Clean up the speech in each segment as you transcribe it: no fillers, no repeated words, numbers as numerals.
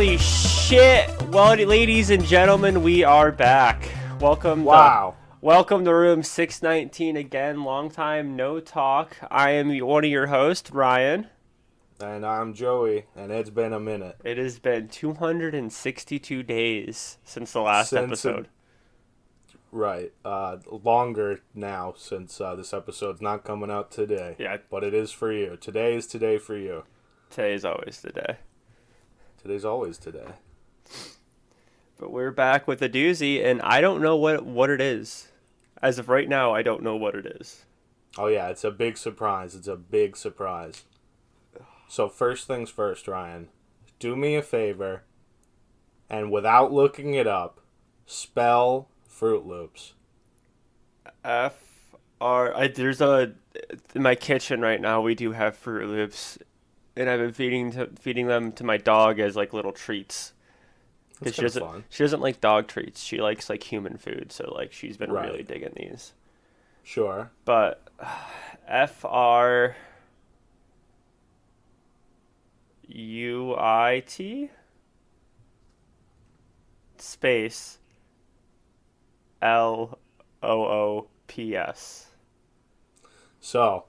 Holy shit! Well, ladies and gentlemen, we are back. Welcome to room 619 again. Long time no talk. I am one of your hosts, Ryan. And I'm Joey, and it's been a minute. It has been 262 days since the last episode. Right. Longer now since this episode's not coming out today. Yeah. But it is for you. Today is today for you. Today's always today. Today's always today. But we're back with a doozy, and I don't know what it is. As of right now, I don't know what it is. Oh, yeah, it's a big surprise. It's a big surprise. So first things first, Ryan. Do me a favor, and without looking it up, spell Froot Loops. In my kitchen right now, we do have Froot Loops, and I've been feeding them to my dog as like little treats. That's kind of fun. She doesn't like dog treats. She likes like human food, so like she's been Right. really digging these. Sure. But Fruit space LOOPS. So,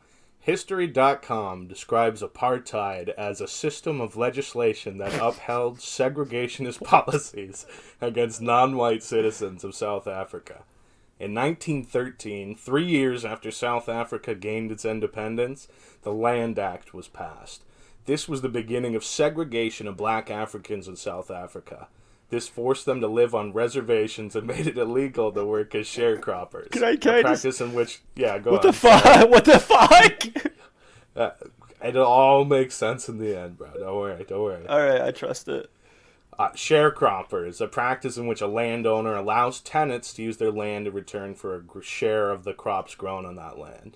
History.com describes apartheid as a system of legislation that upheld segregationist policies against non-white citizens of South Africa. In 1913, 3 years after South Africa gained its independence, the Land Act was passed. This was the beginning of segregation of black Africans in South Africa. This forced them to live on reservations and made it illegal to work as sharecroppers. Can I practice in which... Yeah, go on. What the fuck? It all makes sense in the end, bro. Don't worry. Alright, I trust it. Sharecroppers, a practice in which a landowner allows tenants to use their land in return for a share of the crops grown on that land.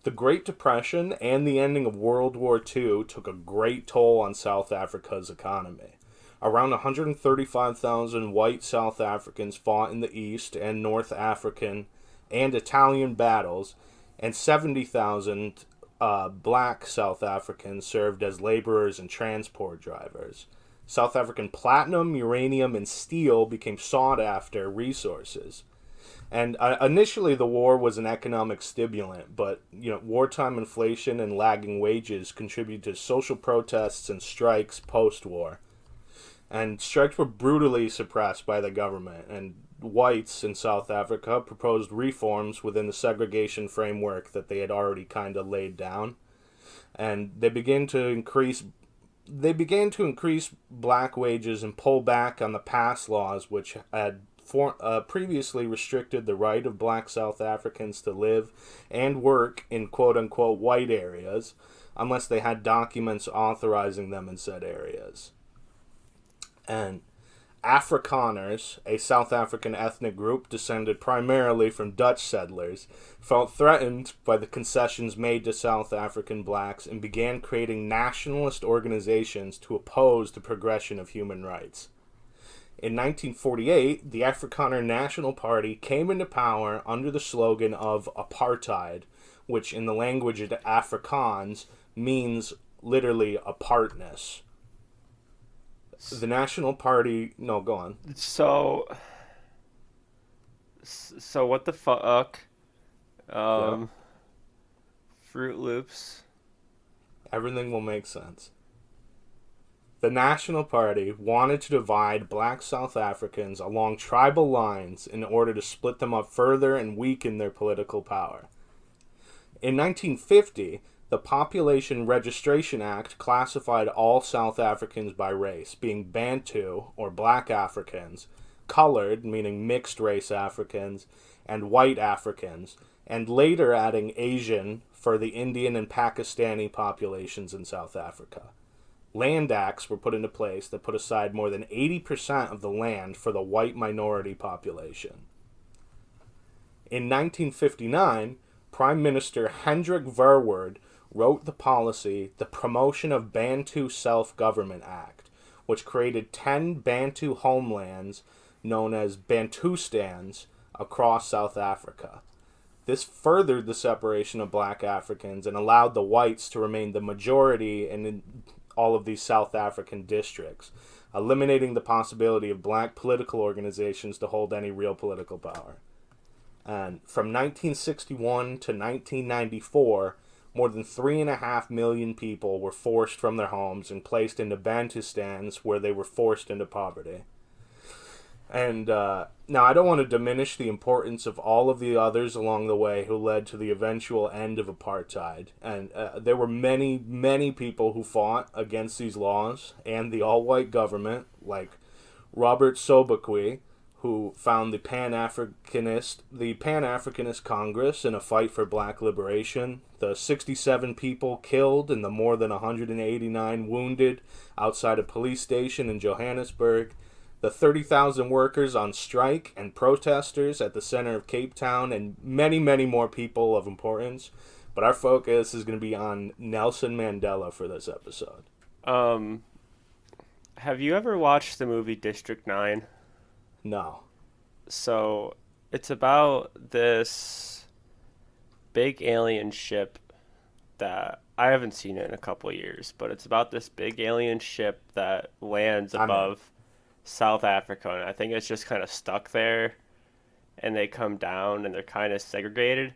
The Great Depression and the ending of World War II took a great toll on South Africa's economy. Around 135,000 white South Africans fought in the East and North African and Italian battles, and 70,000 black South Africans served as laborers and transport drivers. South African platinum, uranium, and steel became sought-after resources. And initially, the war was an economic stimulant, but wartime inflation and lagging wages contributed to social protests and strikes post-war. And strikes were brutally suppressed by the government, and whites in South Africa proposed reforms within the segregation framework that they had already kind of laid down. And they began to increase black wages and pull back on the past laws which had previously restricted the right of black South Africans to live and work in quote-unquote white areas unless they had documents authorizing them in said areas. And Afrikaners, a South African ethnic group descended primarily from Dutch settlers, felt threatened by the concessions made to South African blacks and began creating nationalist organizations to oppose the progression of human rights. In 1948, the Afrikaner National Party came into power under the slogan of apartheid, which in the language of Afrikaans means literally apartness. The National Party... No, go on. So what the fuck? Froot Loops. Everything will make sense. The National Party wanted to divide black South Africans along tribal lines in order to split them up further and weaken their political power. In 1950... the Population Registration Act classified all South Africans by race, being Bantu, or black Africans, colored, meaning mixed-race Africans, and white Africans, and later adding Asian for the Indian and Pakistani populations in South Africa. Land acts were put into place that put aside more than 80% of the land for the white minority population. In 1959, Prime Minister Hendrik Verwoerd wrote the policy, the Promotion of Bantu Self-Government Act, which created 10 Bantu homelands known as Bantustans across South Africa. This furthered the separation of black Africans and allowed the whites to remain the majority and all of these South African districts, eliminating the possibility of black political organizations to hold any real political power. And from 1961 to 1994, more than 3.5 million people were forced from their homes and placed into Bantustans, where they were forced into poverty. And now I don't want to diminish the importance of all of the others along the way who led to the eventual end of apartheid. And there were many, many people who fought against these laws and the all-white government, like Robert Sobukwe, who found the Pan-Africanist Congress in a fight for black liberation, the 67 people killed and the more than 189 wounded outside a police station in Johannesburg, the 30,000 workers on strike and protesters at the center of Cape Town, and many, many more people of importance. But our focus is going to be on Nelson Mandela for this episode. Have you ever watched the movie District 9? No. So, it's about this big alien ship that I haven't seen it in a couple of years, but it's about this big alien ship that lands above South Africa, and I think it's just kind of stuck there, and they come down and they're kind of segregated.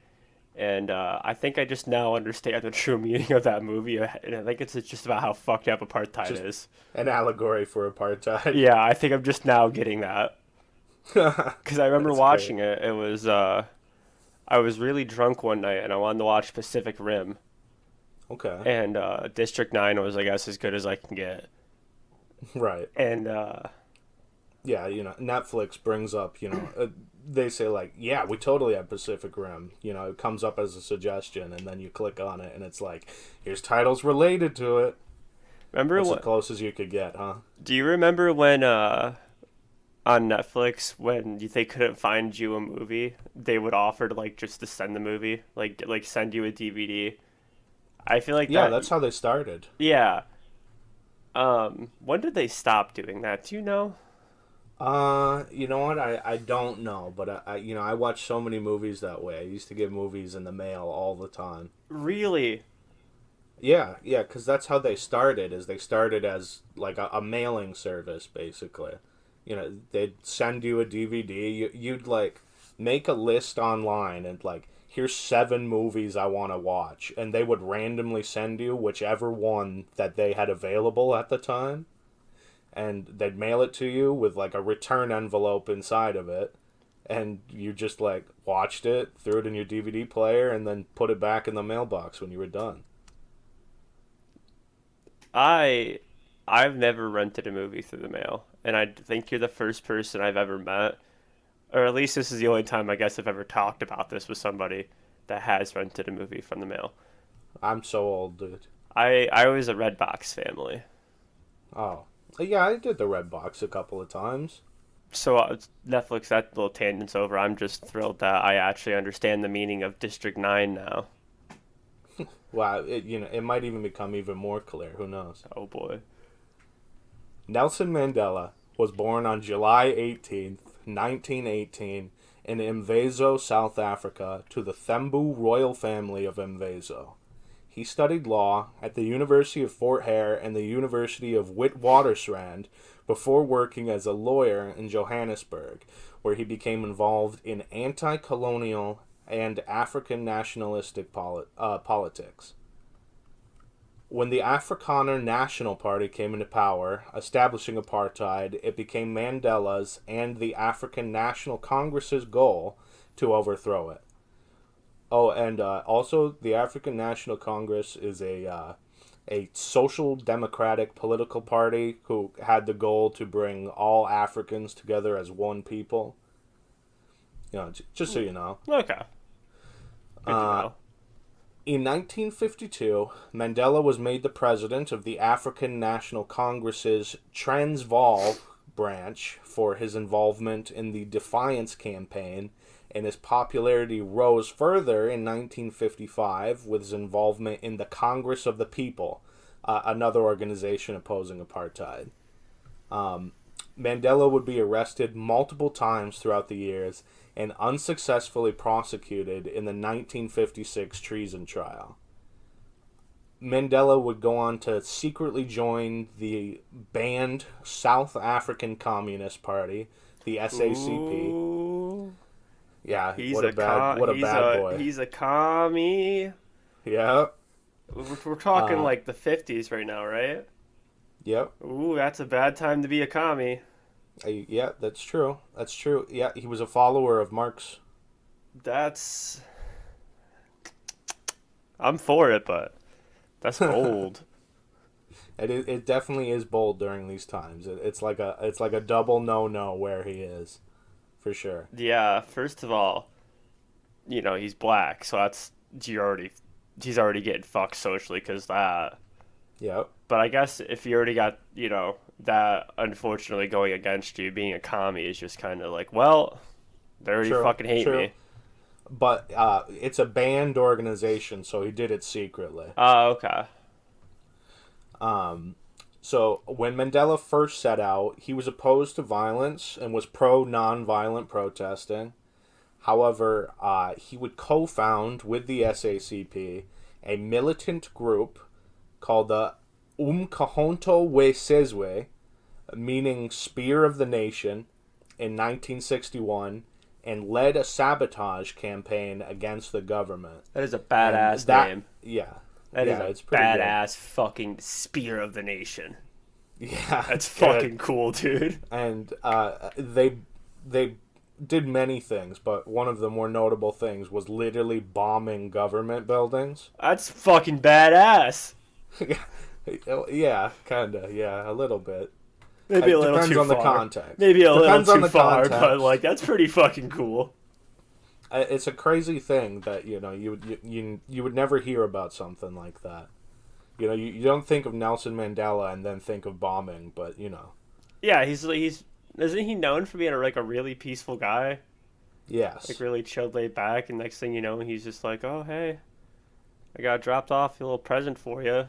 And I think I just now understand the true meaning of that movie, and I think it's just about how fucked up apartheid is. An allegory for apartheid. Yeah, I think I'm just now getting that. Because I remember watching it. It was I was really drunk one night, and I wanted to watch Pacific Rim. Okay. And District 9 was, I guess, as good as I can get. Right. And yeah, Netflix brings up, they say, like, yeah, we totally have Pacific Rim. It comes up as a suggestion, and then you click on it, and it's like, here's titles related to it. Remember That's the closest you could get, huh? Do you remember when, on Netflix, when they couldn't find you a movie, they would offer to, like, just to send the movie? Like send you a DVD? I feel like that's how they started. Yeah. When did they stop doing that? Do you know? You know what? I don't know, but I watch so many movies that way. I used to get movies in the mail all the time. Really? Yeah, because that's how they started. They started as like a mailing service, basically. They'd send you a DVD. You'd like make a list online and like, here's 7 movies I want to watch, and they would randomly send you whichever one that they had available at the time. And they'd mail it to you with like a return envelope inside of it, and you just like watched it, threw it in your DVD player, and then put it back in the mailbox when you were done. I've never rented a movie through the mail, and I think you're the first person I've ever met, or at least this is the only time I guess I've ever talked about this with somebody that has rented a movie from the mail. I'm so old, dude. I was a Redbox family. Oh. Yeah, I did the Redbox a couple of times. So Netflix, that little tangent's over. I'm just thrilled that I actually understand the meaning of District 9 now. Wow, it might even become even more clear. Who knows? Oh boy. Nelson Mandela was born on July 18th, 1918, in Mvezo, South Africa, to the Thembu royal family of Mvezo. He studied law at the University of Fort Hare and the University of Witwatersrand before working as a lawyer in Johannesburg, where he became involved in anti-colonial and African nationalistic politics. When the Afrikaner National Party came into power, establishing apartheid, it became Mandela's and the African National Congress's goal to overthrow it. Oh, and also the African National Congress is a social democratic political party who had the goal to bring all Africans together as one people. Just so you know. Okay. Good to know. In 1952, Mandela was made the president of the African National Congress's Transvaal branch for his involvement in the Defiance campaign, and his popularity rose further in 1955 with his involvement in the Congress of the People, another organization opposing apartheid. Mandela would be arrested multiple times throughout the years and unsuccessfully prosecuted in the 1956 treason trial. Mandela would go on to secretly join the banned South African Communist Party, the SACP. Ooh. Yeah, He's what a bad boy. He's a commie. Yeah. We're talking like the 50s right now, right? Yep. Ooh, that's a bad time to be a commie. Yeah, that's true. That's true. Yeah, he was a follower of Marx. I'm for it, but that's bold. It definitely is bold during these times. It's like a double no where he is, for sure. Yeah, first of all, he's black, so he's already getting fucked socially because that. Yep. But I guess if you already got, that unfortunately going against you, being a commie is just kind of like, well, they already fucking hate me. But it's a banned organization, so he did it secretly. Oh, okay. So when Mandela first set out, he was opposed to violence and was pro non-violent protesting. However, he would co-found with the SACP a militant group called the Umkhonto we Sizwe, meaning Spear of the Nation, in 1961, and led a sabotage campaign against the government. That is a badass name. Yeah. That is it's a pretty badass fucking Spear of the Nation. Yeah. That's fucking cool, dude. And they did many things, but one of the more notable things was literally bombing government buildings. That's fucking badass. Yeah, kinda. Yeah, a little bit. Maybe a little too far. Depends on the context. Maybe a little too far, but like that's pretty fucking cool. It's a crazy thing that you would never hear about something like that. You don't think of Nelson Mandela and then think of bombing, but Yeah, he's isn't he known for being a really peaceful guy? Yes. Like really chilled, laid back, and next thing you know, he's just like, oh hey, I got dropped off a little present for you.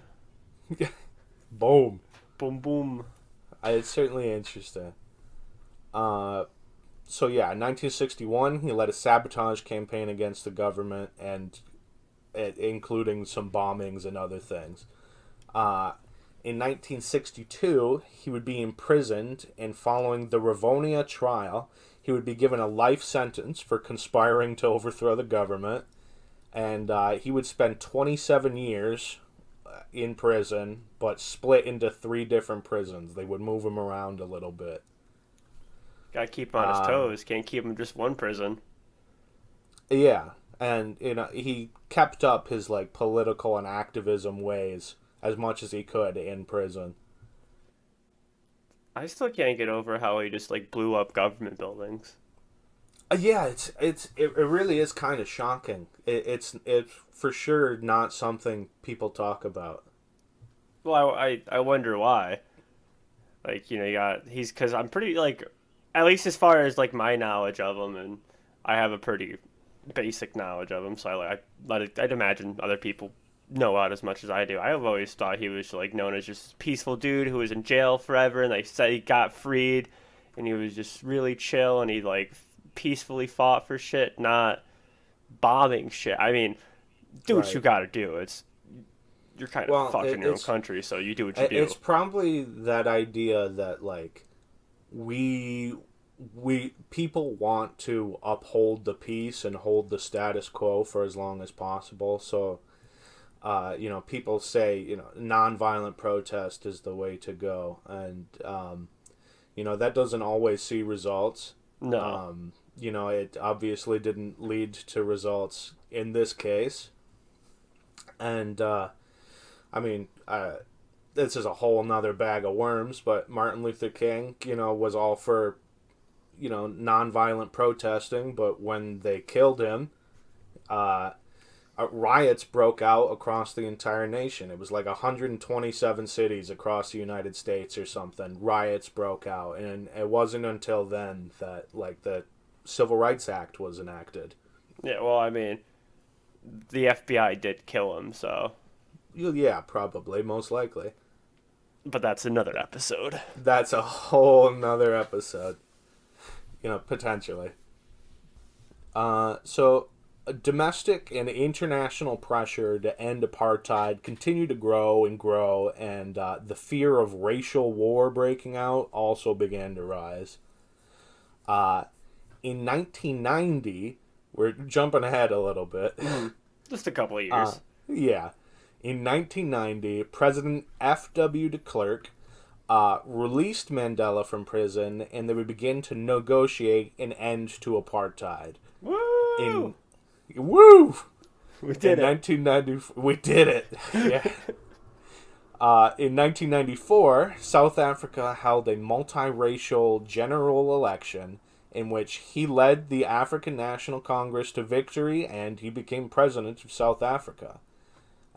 Boom. Boom boom. It's certainly interesting. So yeah, in 1961, he led a sabotage campaign against the government, and including some bombings and other things. In 1962, he would be imprisoned, and following the Rivonia trial, he would be given a life sentence for conspiring to overthrow the government, and he would spend 27 years in prison, but split into 3 different prisons. They would move him around a little bit. Gotta keep him on his toes. Can't keep him in just one prison. Yeah, and he kept up his political and activism ways as much as he could in prison. I still can't get over how he just blew up government buildings. Yeah, it really is kind of shocking. It's for sure not something people talk about. Well, I wonder why. Because I'm pretty at least as far as my knowledge of him, and I have a pretty basic knowledge of him, so I'd imagine other people know out as much as I do. I've always thought he was known as just a peaceful dude who was in jail forever, and they said he got freed, and he was just really chill, and he peacefully fought for shit, not bombing shit. I mean, do what you gotta do. You're kind of fucking your own country, so you do what you do. It's probably that idea that we people want to uphold the peace and hold the status quo for as long as possible. So, people say nonviolent protest is the way to go, and that doesn't always see results. No. It obviously didn't lead to results in this case, and this is a whole nother bag of worms, but Martin Luther King, was all for, nonviolent protesting, but when they killed him, riots broke out across the entire nation. It was 127 cities across the United States or something. Riots broke out, and it wasn't until then that, the Civil Rights Act was enacted. Yeah, well, I mean, the FBI did kill him, so... Yeah, probably, most likely. But that's another episode. That's a whole nother episode. Potentially. So domestic and international pressure to end apartheid continued to grow, and the fear of racial war breaking out also began to rise. In 1990, we're jumping ahead a little bit. Just a couple of years. Yeah. In 1990, President F.W. de Klerk released Mandela from prison, and they would begin to negotiate an end to apartheid. Woo! Woo! We did it. 1990, we did it. Yeah. In 1994, South Africa held a multiracial general election in which he led the African National Congress to victory, and he became president of South Africa.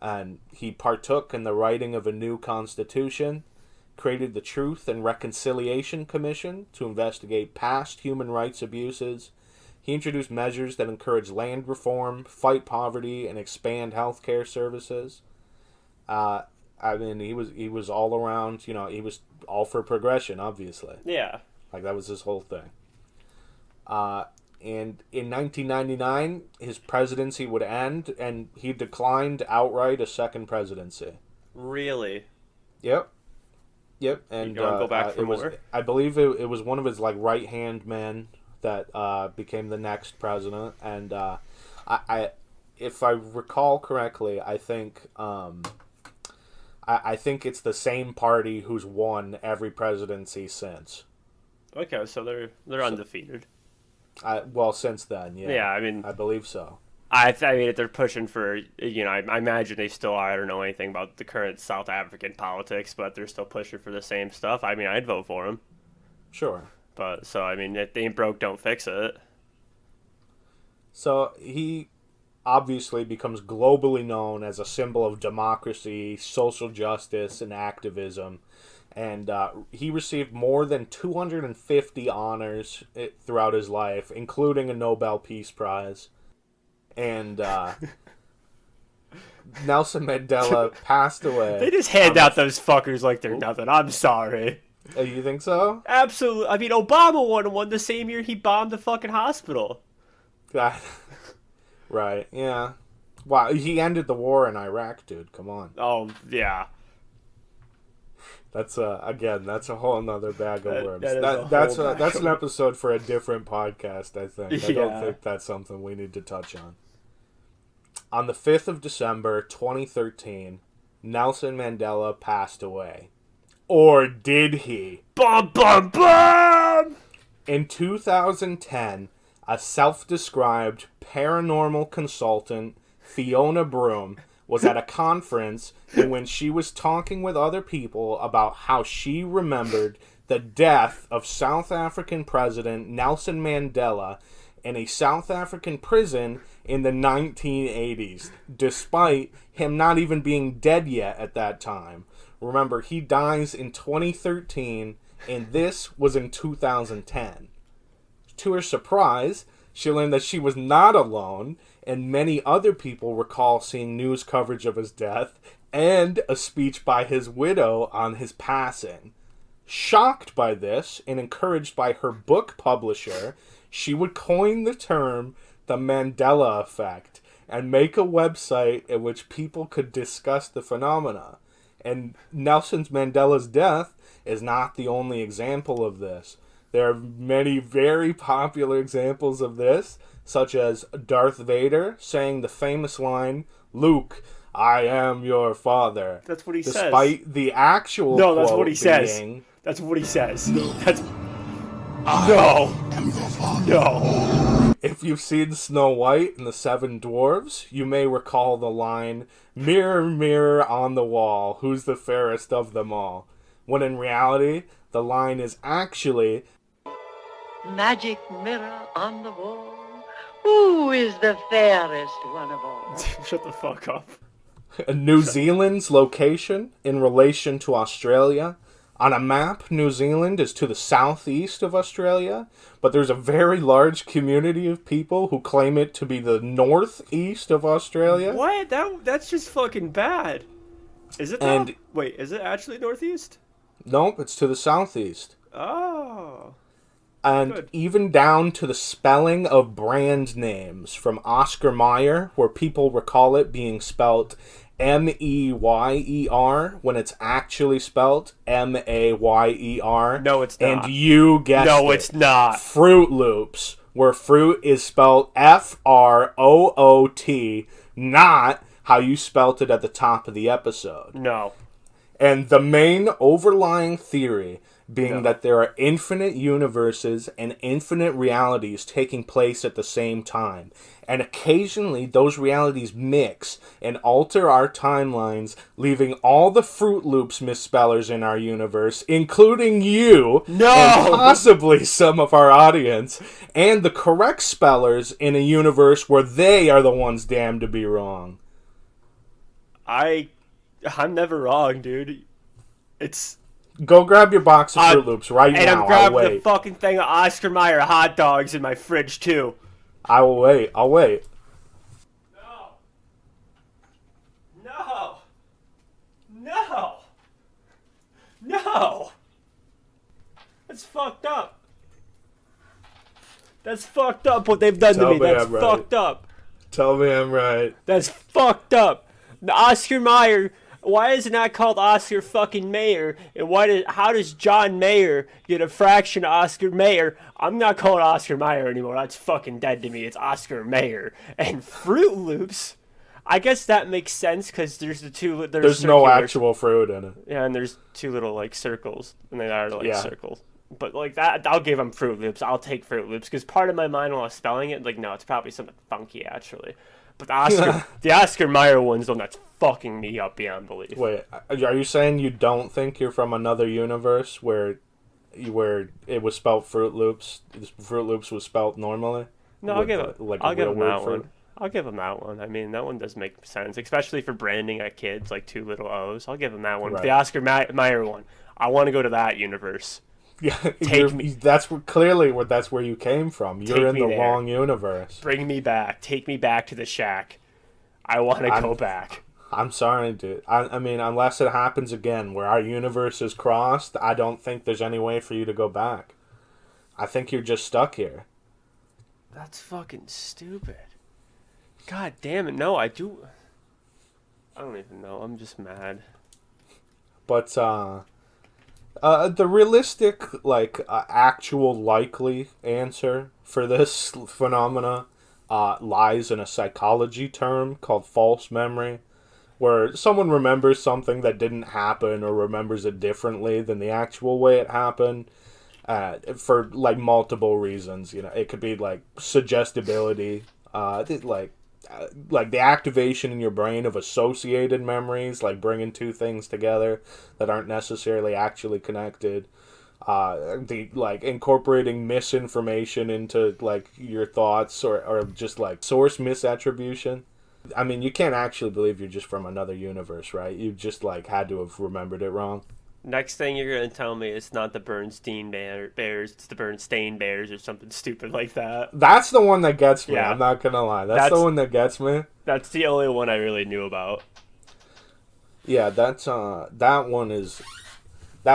And he partook in the writing of a new constitution, created the Truth and Reconciliation Commission to investigate past human rights abuses. He introduced measures that encourage land reform, fight poverty, and expand healthcare services. He was all around, he was all for progression, obviously. Yeah. Like, that was his whole thing. And in 1999, his presidency would end, and he declined outright a second presidency. Really? Yep. And you want to go back for more? I believe it was one of his right-hand men that became the next president, and I if I recall correctly, I think I think it's the same party who's won every presidency since. Okay, so they're undefeated. Since then, yeah. Yeah, I mean, I believe so. I mean, if they're pushing for, I imagine they still are. I don't know anything about the current South African politics, but they're still pushing for the same stuff. I mean, I'd vote for them. Sure. But, so, I mean, if they ain't broke, don't fix it. So, he obviously becomes globally known as a symbol of democracy, social justice, and activism. And he received more than 250 honors throughout his life, including a Nobel Peace Prize. And Nelson Mandela passed away. They just hand out those fuckers like they're nothing. I'm sorry. You think so? Absolutely. I mean, Obama won one the same year he bombed the fucking hospital. Right, yeah. Wow, he ended the war in Iraq, dude. Come on. Oh, yeah. That's that's a whole nother bag of worms. That's an episode for a different podcast, I think. Yeah. I don't think that's something we need to touch on. On the 5th of December, 2013, Nelson Mandela passed away. Or did he? Bum, bum, bum! In 2010, a self-described paranormal consultant, Fiona Broom, was at a conference, and when she was talking with other people about how she remembered the death of South African President Nelson Mandela in a South African prison in the 1980s, despite him not even being dead yet at that time. Remember, he dies in 2013, and this was in 2010. To her surprise, she learned that she was not alone, and many other people recall seeing news coverage of his death and a speech by his widow on his passing. Shocked by this and encouraged by her book publisher, she would coin the term the Mandela effect and make a website in which people could discuss the phenomena. And Nelson Mandela's death is not the only example of this. There are many very popular examples of this, such as Darth Vader saying the famous line, "Luke, I am your father." That's what he says. Despite the actual No, that's what he being, says. That's what he says. No. That's... I No. am your father. No. If you've seen Snow White and the Seven Dwarves, you may recall the line, "Mirror, mirror on the wall, who's the fairest of them all?" When in reality, the line is actually, "Magic mirror on the wall, who is the fairest one of all?" Shut the fuck up. New Zealand's location in relation to Australia. On a map, New Zealand is to the southeast of Australia, but there's a very large community of people who claim it to be the northeast of Australia. What? That's just fucking bad. Is it though? Wait, is it actually northeast? Nope, it's to the southeast. Oh. And Good. even down to the spelling of brand names, from Oscar Mayer, where people recall it being spelt Meyer when it's actually spelt Mayer. No, it's And not. you guessed it. No, it's not. Froot Loops, where fruit is spelled Froot, not how you spelt it at the top of the episode. No. And the main overlying theory being that there are infinite universes and infinite realities taking place at the same time. And occasionally those realities mix and alter our timelines, leaving all the Froot Loops misspellers in our universe, including you, No! and possibly some of our audience, and the correct spellers in a universe where they are the ones damned to be wrong. I'm never wrong, dude. It's... Go grab your box of Froot Loops right now. And I'm grabbing I'll the wait. fucking thing of Oscar Mayer hot dogs in my fridge, too. I will wait. I'll wait. No. No. No. No. That's fucked up. That's fucked up what they've done to me. That's fucked up. Tell me I'm right. That's fucked up. The Oscar Mayer... Why is it not called Oscar fucking Mayer? And how does John Mayer get a fraction of Oscar Mayer? I'm not calling Oscar Mayer anymore. That's fucking dead to me. It's Oscar Mayer. And Froot Loops, I guess that makes sense because there's the two. There's no actual fruit in it. Yeah, and there's two little like circles, and they are like circles. But like that, I'll give them Froot Loops. I'll take Froot Loops because part of my mind while I was spelling it, like no, it's probably something funky actually. But the Oscar Mayer one's the one that's fucking me up beyond belief. Wait, are you saying you don't think you're from another universe where it was spelled Froot Loops? Froot Loops was spelled normally? No, I'll give him that one. I'll give him that one. I mean, that one does make sense, especially for branding at kids, like two little O's. I'll give him that one. Right. The Oscar Mayer one, I want to go to that universe. Yeah, that's where you came from. You're in the wrong universe. Bring me back. Take me back to the shack. I want to go back. I'm sorry, dude. I mean, unless it happens again where our universe is crossed, I don't think there's any way for you to go back. I think you're just stuck here. That's fucking stupid. God damn it. No, I don't even know. I'm just mad. But, the realistic, actual likely answer for this phenomena lies in a psychology term called false memory, where someone remembers something that didn't happen or remembers it differently than the actual way it happened for, multiple reasons. You know, it could be, suggestibility, the activation in your brain of associated memories, like bringing two things together that aren't necessarily actually connected. Incorporating misinformation into, your thoughts or just, source misattribution. I mean, you can't actually believe you're just from another universe, right? You just, had to have remembered it wrong. Next thing you're going to tell me it's not the Bernstein Bears, it's the Bernstein Bears or something stupid like that. That's the one that gets me, yeah. I'm not going to lie. That's the one that gets me. That's the only one I really knew about. Yeah, that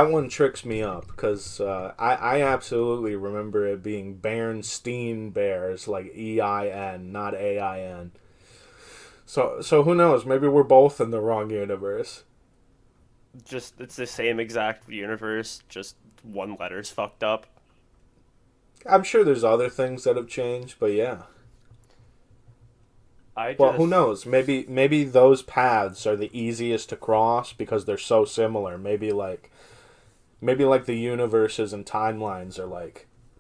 one tricks me up because I absolutely remember it being Bernstein Bears, like EIN, not AIN. So who knows? Maybe we're both in the wrong universe. Just it's the same exact universe, just one letter's fucked up. I'm sure there's other things that have changed, but yeah. Well, who knows? Maybe those paths are the easiest to cross because they're so similar. Maybe the universes and timelines are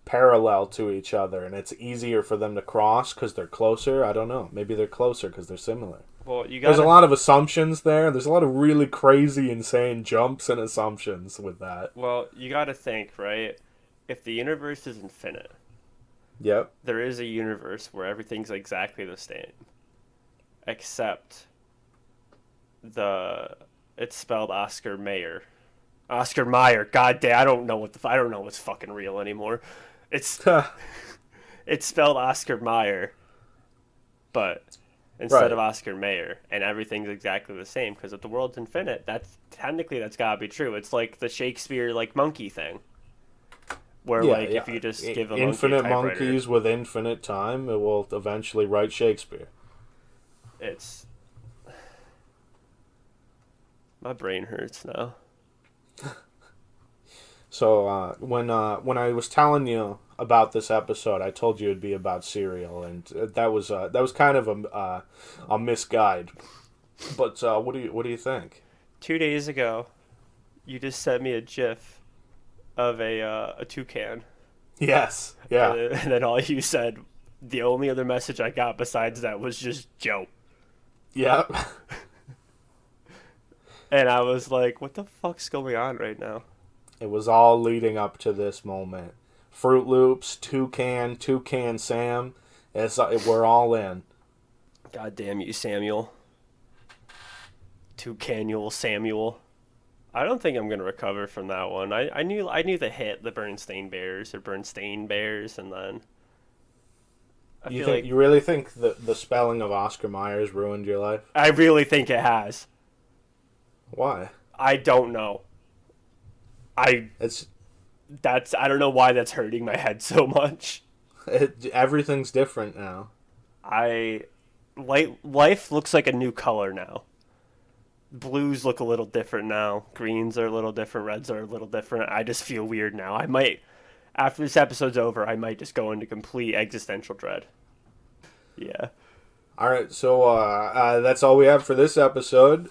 parallel to each other, and it's easier for them to cross because they're closer. I don't know. Maybe they're closer because they're similar. Well, there's a lot of assumptions there. There's a lot of really crazy, insane jumps and assumptions with that. Well, you got to think, right? If the universe is infinite, yep, there is a universe where everything's exactly the same, except it's spelled Oscar Mayer. Oscar Mayer. God damn, I don't know what's fucking real anymore. It's spelled Oscar Mayer, but instead of Oscar Mayer, and everything's exactly the same because if the world's infinite, that's gotta be true. It's like the Shakespeare monkey thing. Where if you just give a infinite monkey a monkeys with infinite time, it will eventually write Shakespeare. It's my brain hurts now. So when I was telling you about this episode, I told you it'd be about cereal, and that was kind of a misguide. But what do you think? 2 days ago, you just sent me a GIF of a toucan. Yes. Yeah. And then all you said, the only other message I got besides that was just Joe. Yep. And I was like, what the fuck's going on right now? It was all leading up to this moment. Froot Loops, Toucan Sam. We're all in. God damn you, Samuel. Toucanual Samuel. I don't think I'm gonna recover from that one. I knew the hit, the Bernstein Bears, and then You really think the spelling of Oscar Myers ruined your life? I really think it has. Why? I don't know. I don't know why that's hurting my head so much. Everything's different now. Life looks like a new color now. Blues look a little different now. Greens are a little different. Reds are a little different. I just feel weird now. I might, after this episode's over, I might just go into complete existential dread. Yeah. All right, so that's all we have for this episode.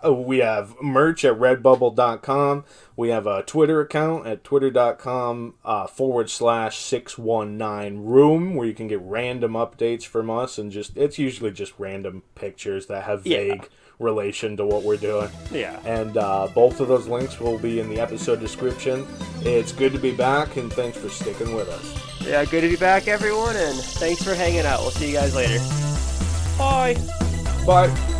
We have merch at redbubble.com. We have a Twitter account at twitter.com/619room where you can get random updates from us, and it's usually just random pictures that have vague relation to what we're doing. Yeah. And both of those links will be in the episode description. It's good to be back, and thanks for sticking with us. Yeah, good to be back, everyone, and thanks for hanging out. We'll see you guys later. Bye. Bye.